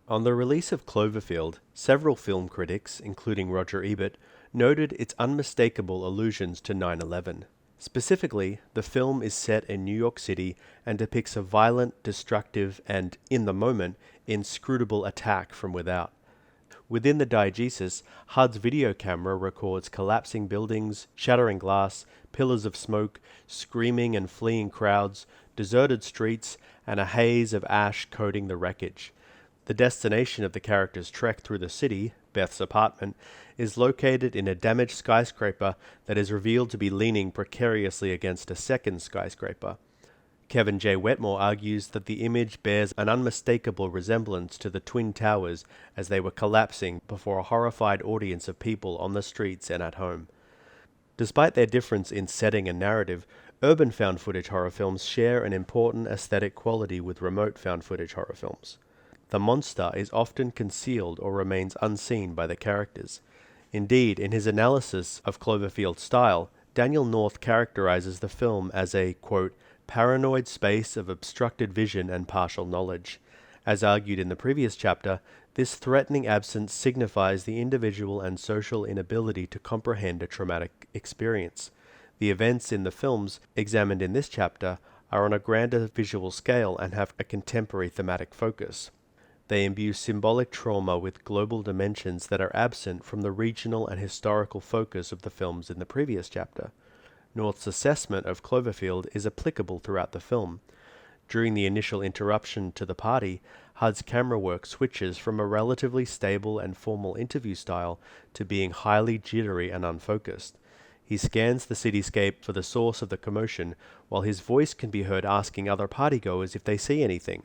On the release of Cloverfield, several film critics, including Roger Ebert, noted its unmistakable allusions to 9/11. Specifically, the film is set in New York City and depicts a violent, destructive, and, in the moment, inscrutable attack from without. Within the diegesis, HUD's video camera records collapsing buildings, shattering glass, pillars of smoke, screaming and fleeing crowds, deserted streets, and a haze of ash coating the wreckage. The destination of the character's trek through the city, Beth's apartment, is located in a damaged skyscraper that is revealed to be leaning precariously against a second skyscraper. Kevin J. Wetmore argues that the image bears an unmistakable resemblance to the Twin Towers as they were collapsing before a horrified audience of people on the streets and at home. Despite their difference in setting and narrative, urban found footage horror films share an important aesthetic quality with remote found footage horror films. The monster is often concealed or remains unseen by the characters. Indeed, in his analysis of Cloverfield's style, Daniel North characterizes the film as a, quote, paranoid space of obstructed vision and partial knowledge. As argued in the previous chapter, this threatening absence signifies the individual and social inability to comprehend a traumatic experience. The events in the films examined in this chapter are on a grander visual scale and have a contemporary thematic focus. They imbue symbolic trauma with global dimensions that are absent from the regional and historical focus of the films in the previous chapter. North's assessment of Cloverfield is applicable throughout the film. During the initial interruption to the party, HUD's camera work switches from a relatively stable and formal interview style to being highly jittery and unfocused. He scans the cityscape for the source of the commotion, while his voice can be heard asking other partygoers if they see anything.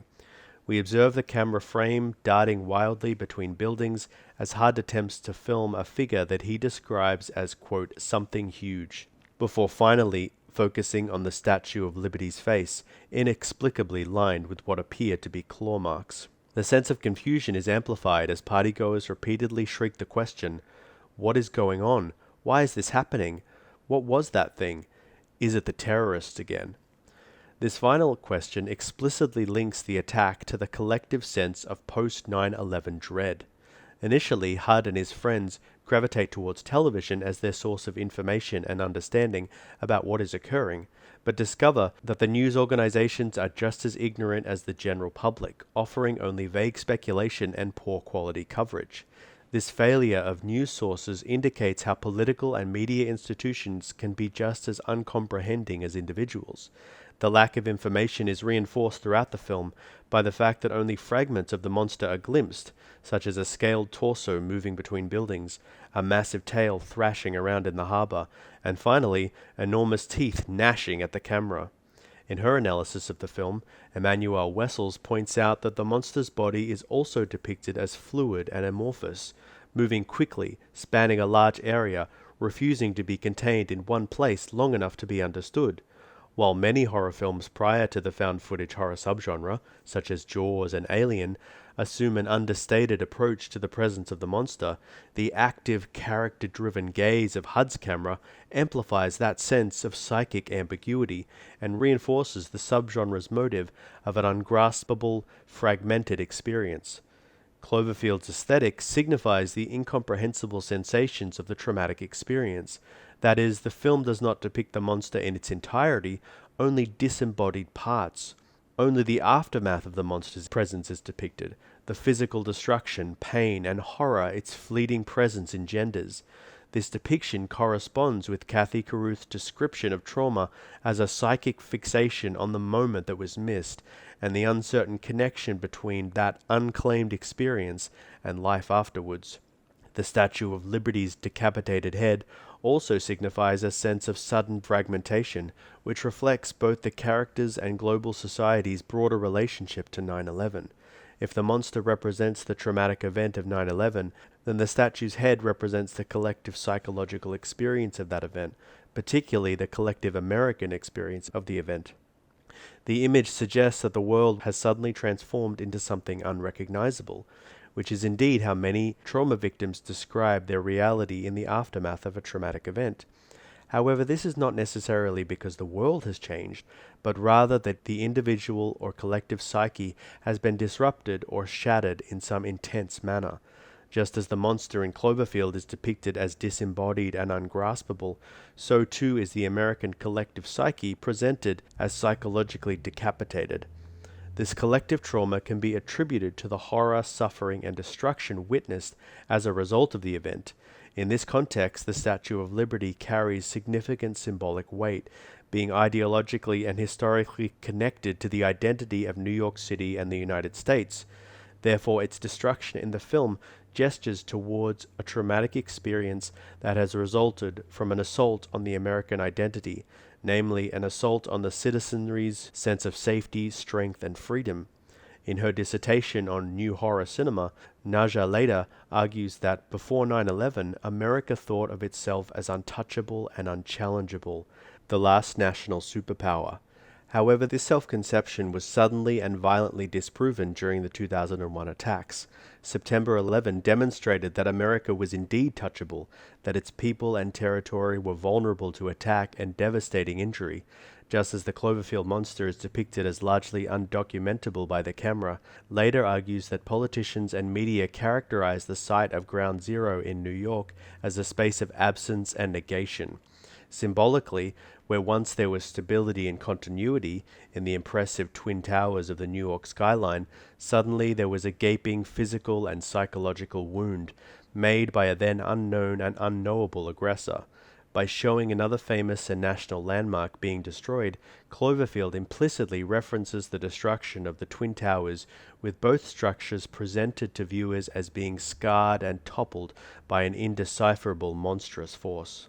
We observe the camera frame darting wildly between buildings as HUD attempts to film a figure that he describes as, quote, something huge, before finally focusing on the Statue of Liberty's face, inexplicably lined with what appear to be claw marks. The sense of confusion is amplified as partygoers repeatedly shriek the question, what is going on? Why is this happening? What was that thing? Is it the terrorists again? This final question explicitly links the attack to the collective sense of post-9/11 dread. Initially, HUD and his friends gravitate towards television as their source of information and understanding about what is occurring, but discover that the news organizations are just as ignorant as the general public, offering only vague speculation and poor quality coverage. This failure of news sources indicates how political and media institutions can be just as uncomprehending as individuals. The lack of information is reinforced throughout the film by the fact that only fragments of the monster are glimpsed, such as a scaled torso moving between buildings, a massive tail thrashing around in the harbor, and finally, enormous teeth gnashing at the camera. In her analysis of the film, Emmanuelle Wessels points out that the monster's body is also depicted as fluid and amorphous, moving quickly, spanning a large area, refusing to be contained in one place long enough to be understood. While many horror films prior to the found footage horror subgenre, such as Jaws and Alien, assume an understated approach to the presence of the monster, the active, character-driven gaze of HUD's camera amplifies that sense of psychic ambiguity and reinforces the subgenre's motive of an ungraspable, fragmented experience. Cloverfield's aesthetic signifies the incomprehensible sensations of the traumatic experience. That is, the film does not depict the monster in its entirety, only disembodied parts. Only the aftermath of the monster's presence is depicted, the physical destruction, pain, and horror its fleeting presence engenders. This depiction corresponds with Kathy Carruth's description of trauma as a psychic fixation on the moment that was missed, and the uncertain connection between that unclaimed experience and life afterwards. The Statue of Liberty's decapitated head also signifies a sense of sudden fragmentation, which reflects both the characters' and global society's broader relationship to 9/11. If the monster represents the traumatic event of 9/11, then the statue's head represents the collective psychological experience of that event, particularly the collective American experience of the event. The image suggests that the world has suddenly transformed into something unrecognizable, which is indeed how many trauma victims describe their reality in the aftermath of a traumatic event. However, this is not necessarily because the world has changed, but rather that the individual or collective psyche has been disrupted or shattered in some intense manner. Just as the monster in Cloverfield is depicted as disembodied and ungraspable, so too is the American collective psyche presented as psychologically decapitated. This collective trauma can be attributed to the horror, suffering, and destruction witnessed as a result of the event. In this context, the Statue of Liberty carries significant symbolic weight, being ideologically and historically connected to the identity of New York City and the United States. Therefore, its destruction in the film gestures towards a traumatic experience that has resulted from an assault on the American identity, namely an assault on the citizenry's sense of safety, strength, and freedom. In her dissertation on new horror cinema, Naja Leda argues that before 9/11, America thought of itself as untouchable and unchallengeable, the last national superpower. However, this self-conception was suddenly and violently disproven during the 2001 attacks. September 11 demonstrated that America was indeed touchable, that its people and territory were vulnerable to attack and devastating injury. Just as the Cloverfield monster is depicted as largely undocumentable by the camera, Leder argues that politicians and media characterize the site of Ground Zero in New York as a space of absence and negation. Symbolically, where once there was stability and continuity in the impressive twin towers of the New York skyline, suddenly there was a gaping physical and psychological wound made by a then unknown and unknowable aggressor. By showing another famous and national landmark being destroyed, Cloverfield implicitly references the destruction of the Twin Towers, with both structures presented to viewers as being scarred and toppled by an indecipherable monstrous force.